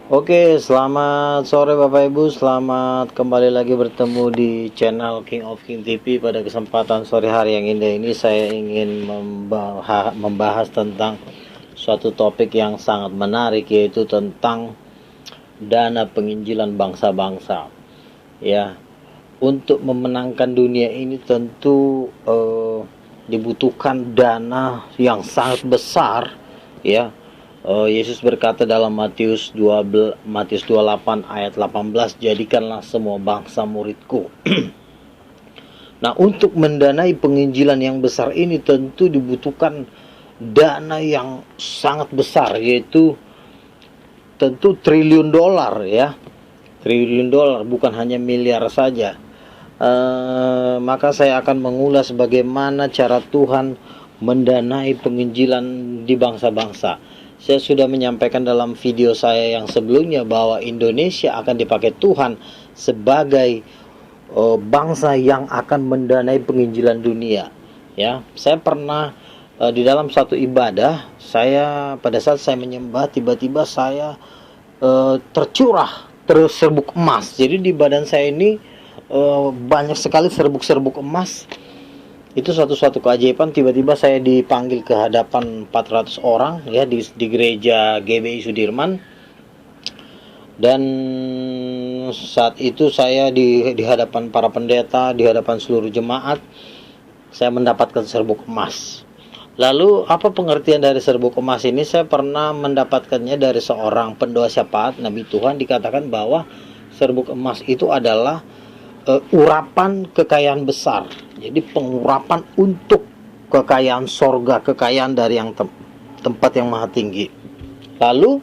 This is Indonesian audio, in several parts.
Oke, selamat sore Bapak Ibu. Selamat kembali lagi bertemu di channel King of King TV. Pada kesempatan sore hari yang indah ini, saya ingin membahas tentang suatu topik yang sangat menarik, yaitu tentang dana penginjilan bangsa-bangsa. Ya, untuk memenangkan dunia ini tentu dibutuhkan dana yang sangat besar, ya. Yesus berkata dalam Matius 28 ayat 18, jadikanlah semua bangsa muridku. Nah, untuk mendanai penginjilan yang besar ini tentu dibutuhkan dana yang sangat besar, yaitu tentu triliun dolar, ya. Triliun dolar, bukan hanya miliar saja. Maka saya akan mengulas bagaimana cara Tuhan mendanai penginjilan di bangsa-bangsa. Saya sudah menyampaikan dalam video saya yang sebelumnya bahwa Indonesia akan dipakai Tuhan sebagai bangsa yang akan mendanai penginjilan dunia. Ya, saya pernah di dalam satu ibadah, pada saat saya menyembah, tiba-tiba saya terserbuk emas. Jadi di badan saya ini banyak sekali serbuk-serbuk emas. Itu suatu keajaiban. Tiba-tiba saya dipanggil ke hadapan 400 orang, ya, di gereja GBI Sudirman. Dan saat itu saya di hadapan para pendeta, di hadapan seluruh jemaat, saya mendapatkan serbuk emas. Lalu apa pengertian dari serbuk emas ini? Saya pernah mendapatkannya dari seorang pendoa syafaat Nabi Tuhan. Dikatakan bahwa serbuk emas itu adalah urapan kekayaan besar. Jadi pengurapan untuk kekayaan sorga, kekayaan dari yang tempat yang maha tinggi. Lalu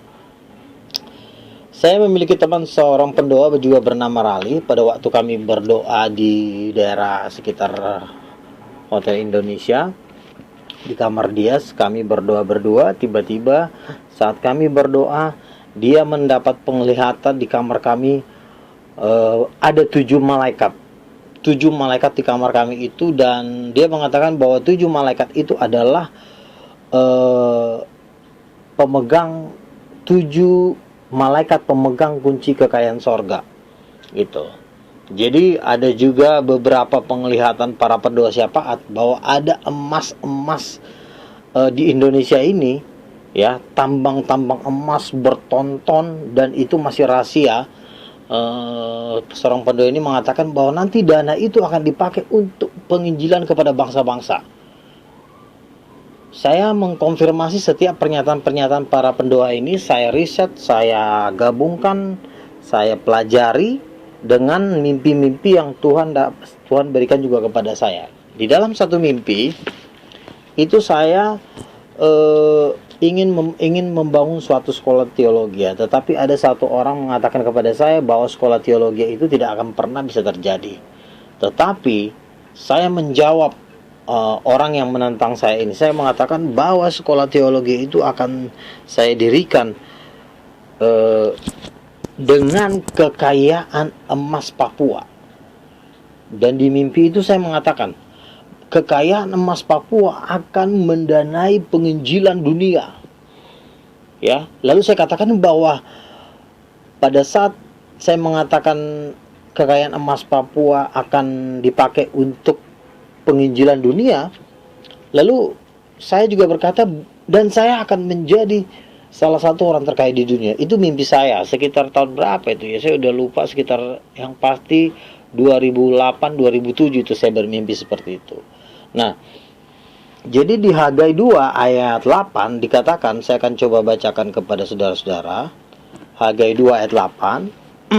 saya memiliki teman seorang pendoa juga bernama Rali. Pada waktu kami berdoa di daerah sekitar Hotel Indonesia, di kamar dia kami berdoa berdua. Tiba-tiba saat kami berdoa, dia mendapat penglihatan di kamar kami. Ada 7 malaikat di kamar kami itu, dan dia mengatakan bahwa 7 malaikat itu adalah pemegang 7 malaikat pemegang kunci kekayaan sorga gitu. Jadi ada juga beberapa penglihatan para pendoa syafaat bahwa ada emas-emas di Indonesia ini, ya, tambang-tambang emas bertonton, dan itu masih rahasia. Seorang pendoa ini mengatakan bahwa nanti dana itu akan dipakai untuk penginjilan kepada bangsa-bangsa. Saya mengkonfirmasi setiap pernyataan-pernyataan para pendoa ini. Saya riset, saya gabungkan, saya pelajari dengan mimpi-mimpi yang Tuhan berikan juga kepada saya. Di dalam satu mimpi itu saya ingin membangun suatu sekolah teologi, tetapi ada satu orang mengatakan kepada saya bahwa sekolah teologi itu tidak akan pernah bisa terjadi. Tetapi saya menjawab orang yang menentang saya ini. Saya mengatakan bahwa sekolah teologi itu akan saya dirikan dengan kekayaan emas Papua. Dan di mimpi itu saya mengatakan kekayaan emas Papua akan mendanai penginjilan dunia. Ya, lalu saya katakan bahwa pada saat saya mengatakan kekayaan emas Papua akan dipakai untuk penginjilan dunia, lalu saya juga berkata, dan saya akan menjadi salah satu orang terkaya di dunia. Itu mimpi saya sekitar tahun berapa itu ya, saya udah lupa, sekitar yang pasti 2008-2007 itu saya bermimpi seperti itu. Nah, jadi di Hagai 2 ayat 8 dikatakan, saya akan coba bacakan kepada saudara-saudara. Hagai 2 ayat 8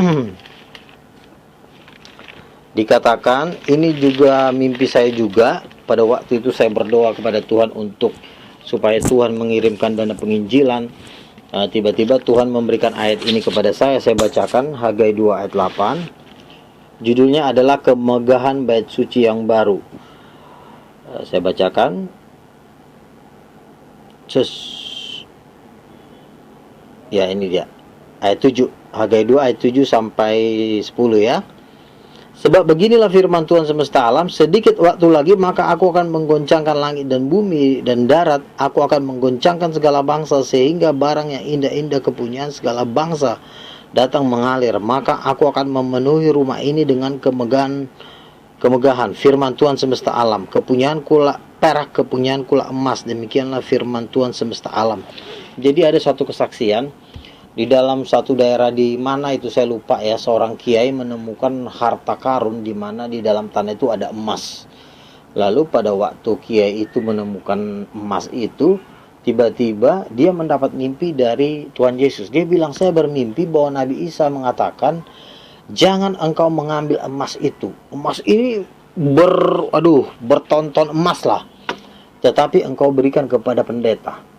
dikatakan, ini juga mimpi saya juga. Pada waktu itu saya berdoa kepada Tuhan untuk supaya Tuhan mengirimkan dana penginjilan. Tiba-tiba Tuhan memberikan ayat ini kepada saya. Saya bacakan Hagai 2 ayat 8. Judulnya adalah kemegahan bait suci yang baru. Saya bacakan. Ya, ini dia ayat 7, Hagai 2 ayat 7 sampai 10 ya. Sebab beginilah firman Tuhan semesta alam, sedikit waktu lagi maka aku akan menggoncangkan langit dan bumi dan darat, aku akan menggoncangkan segala bangsa sehingga barang yang indah-indah kepunyaan segala bangsa datang mengalir, maka aku akan memenuhi rumah ini dengan kemegahan firman Tuhan semesta alam. Kepunyaan kula perak, kepunyaan kula emas, demikianlah firman Tuhan semesta alam. Jadi ada suatu kesaksian di dalam satu daerah, di mana itu saya lupa ya, seorang kiai menemukan harta karun di mana di dalam tanah itu ada emas. Lalu pada waktu kiai itu menemukan emas itu, tiba-tiba dia mendapat mimpi dari Tuhan Yesus. Dia bilang, saya bermimpi bahwa Nabi Isa mengatakan, jangan engkau mengambil emas itu. Emas ini bertonton emas lah, tetapi engkau berikan kepada pendeta.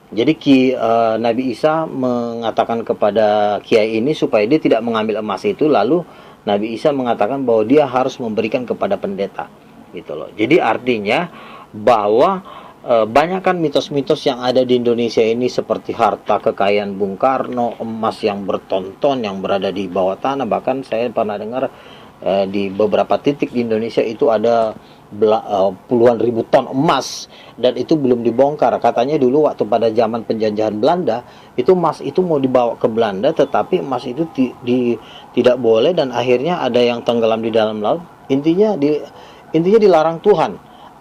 Jadi Nabi Isa mengatakan kepada kiai ini supaya dia tidak mengambil emas itu, lalu Nabi Isa mengatakan bahwa dia harus memberikan kepada pendeta, gitu loh. Jadi artinya bahwa banyak kan mitos-mitos yang ada di Indonesia ini, seperti harta kekayaan Bung Karno, emas yang bertonton yang berada di bawah tanah. Bahkan saya pernah dengar di beberapa titik di Indonesia itu ada puluhan ribu ton emas, dan itu belum dibongkar. Katanya dulu waktu pada zaman penjajahan Belanda, itu emas itu mau dibawa ke Belanda, tetapi emas itu tidak boleh, dan akhirnya ada yang tenggelam di dalam laut. Intinya dilarang Tuhan.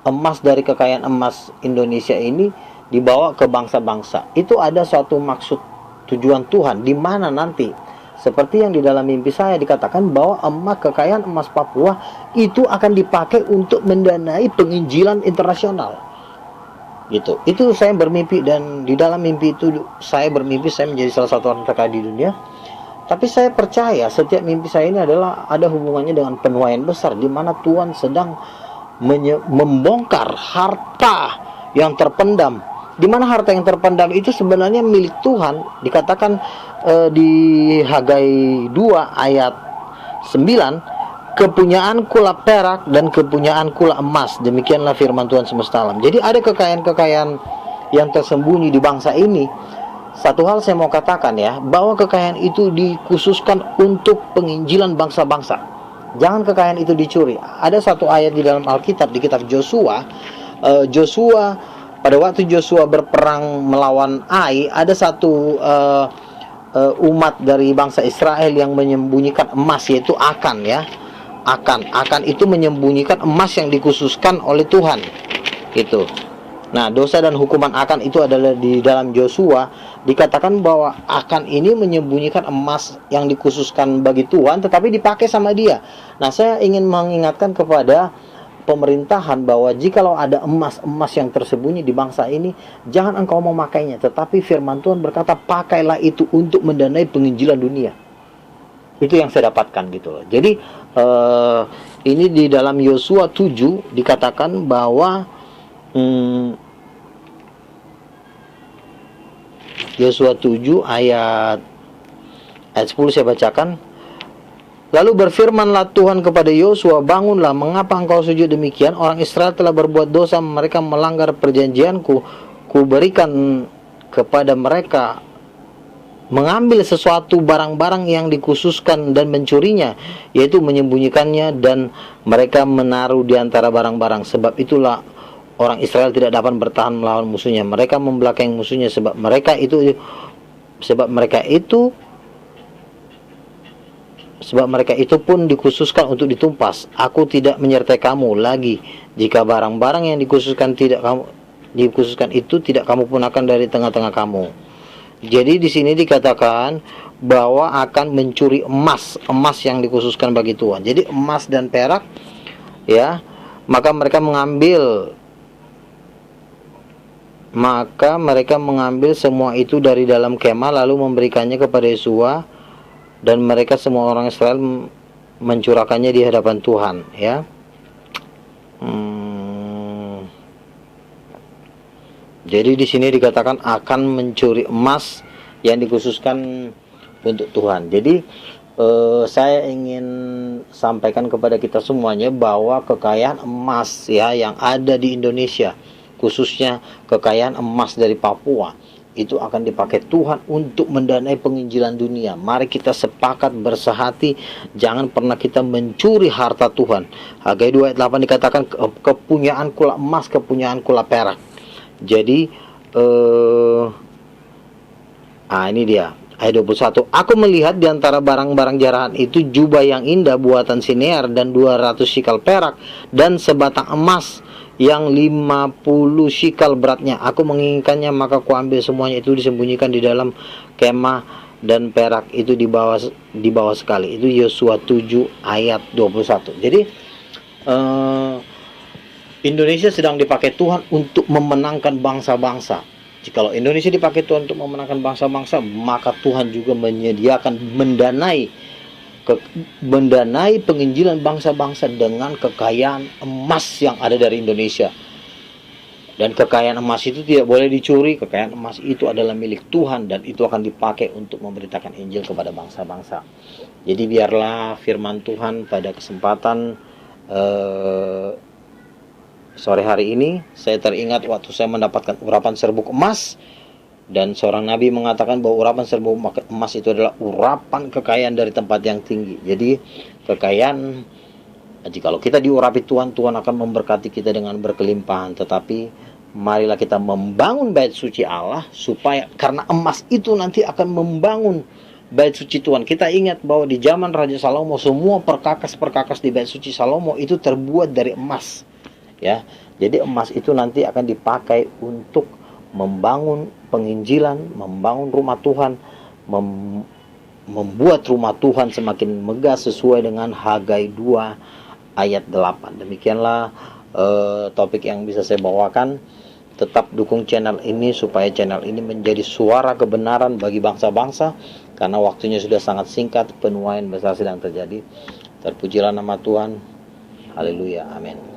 Emas dari kekayaan emas Indonesia ini dibawa ke bangsa-bangsa. Itu ada suatu maksud tujuan Tuhan, di mana nanti seperti yang di dalam mimpi saya dikatakan bahwa kekayaan emas Papua itu akan dipakai untuk mendanai penginjilan internasional. Gitu. Itu saya bermimpi, dan di dalam mimpi itu saya bermimpi saya menjadi salah satu orang terkaya di dunia. Tapi saya percaya setiap mimpi saya ini adalah ada hubungannya dengan penuaian besar, di mana Tuhan sedang membongkar harta yang terpendam. Di mana harta yang terpendam itu sebenarnya milik Tuhan. Dikatakan di Hagai 2 ayat 9, kepunyaan kula perak dan kepunyaan kula emas, demikianlah firman Tuhan semesta alam. Jadi ada kekayaan-kekayaan yang tersembunyi di bangsa ini. Satu hal saya mau katakan ya, bahwa kekayaan itu dikhususkan untuk penginjilan bangsa-bangsa. Jangan kekayaan itu dicuri. Ada satu ayat di dalam Alkitab, di kitab Joshua, pada waktu Joshua berperang melawan Ai, ada satu umat dari bangsa Israel yang menyembunyikan emas, yaitu Akan ya. Akan itu menyembunyikan emas yang dikhususkan oleh Tuhan. Gitu. Nah, dosa dan hukuman Akan itu adalah di dalam Joshua. Dikatakan bahwa Akan ini menyembunyikan emas yang dikhususkan bagi Tuhan, tetapi dipakai sama dia. Nah, saya ingin mengingatkan kepada pemerintahan bahwa jikalau ada emas-emas yang tersembunyi di bangsa ini, jangan engkau memakainya, tetapi firman Tuhan berkata pakailah itu untuk mendanai penginjilan dunia. Itu yang saya dapatkan gitu loh. Jadi ini di dalam Yosua 7 dikatakan bahwa Yosua 7 ayat 10 saya bacakan. Lalu berfirmanlah Tuhan kepada Yosua, bangunlah, mengapa engkau sujud demikian? Orang Israel telah berbuat dosa, mereka melanggar perjanjianku. Ku berikan kepada mereka mengambil sesuatu barang-barang yang dikhususkan dan mencurinya, yaitu menyembunyikannya, dan mereka menaruh di antara barang-barang. Sebab itulah orang Israel tidak dapat bertahan melawan musuhnya. Mereka membelakangi musuhnya, sebab mereka itu pun dikhususkan untuk ditumpas. Aku tidak menyertai kamu lagi jika barang-barang yang dikhususkan itu tidak kamu punahkan dari tengah-tengah kamu. Jadi di sini dikatakan bahwa akan mencuri emas yang dikhususkan bagi Tuhan. Jadi emas dan perak ya, maka mereka mengambil semua itu dari dalam kemah, lalu memberikannya kepada Yosua, dan mereka semua orang Israel mencurahkannya di hadapan Tuhan ya. Jadi di sini dikatakan akan mencuri emas yang dikhususkan untuk Tuhan. Jadi saya ingin sampaikan kepada kita semuanya bahwa kekayaan emas ya yang ada di Indonesia, khususnya kekayaan emas dari Papua, itu akan dipakai Tuhan untuk mendanai penginjilan dunia. Mari kita sepakat bersehati, jangan pernah kita mencuri harta Tuhan. Hagai 2 ayat 8 dikatakan, kepunyaanku lah emas, kepunyaanku lah perak. Jadi ini dia ayat 21. Aku melihat di antara barang-barang jarahan itu jubah yang indah buatan Sinear dan 200 sikal perak, dan sebatang emas yang 50 sikal beratnya. Aku menginginkannya, maka kuambil semuanya itu, disembunyikan di dalam kemah, dan perak itu di bawah sekali. Itu Yosua 7 ayat 21. Jadi Indonesia sedang dipakai Tuhan untuk memenangkan bangsa-bangsa. Jikalau Indonesia dipakai Tuhan untuk memenangkan bangsa-bangsa, maka Tuhan juga menyediakan mendanai penginjilan bangsa-bangsa dengan kekayaan emas yang ada dari Indonesia. Dan kekayaan emas itu tidak boleh dicuri. Kekayaan emas itu adalah milik Tuhan, dan itu akan dipakai untuk memberitakan Injil kepada bangsa-bangsa. Jadi biarlah firman Tuhan pada kesempatan sore hari ini, saya teringat waktu saya mendapatkan urapan serbuk emas, dan seorang nabi mengatakan bahwa urapan serbuk emas itu adalah urapan kekayaan dari tempat yang tinggi. Jadi kekayaan, jikalau kita diurapi Tuhan, Tuhan akan memberkati kita dengan berkelimpahan. Tetapi marilah kita membangun bait suci Allah, supaya karena emas itu nanti akan membangun bait suci Tuhan. Kita ingat bahwa di zaman Raja Salomo, semua perkakas-perkakas di bait suci Salomo itu terbuat dari emas. Ya, jadi emas itu nanti akan dipakai untuk membangun penginjilan, membangun rumah Tuhan, membuat rumah Tuhan semakin megah sesuai dengan Hagai 2 ayat 8. Demikianlah topik yang bisa saya bawakan. Tetap dukung channel ini supaya channel ini menjadi suara kebenaran bagi bangsa-bangsa, karena waktunya sudah sangat singkat, penuaian besar sedang terjadi. Terpujilah nama Tuhan. Haleluya, amin.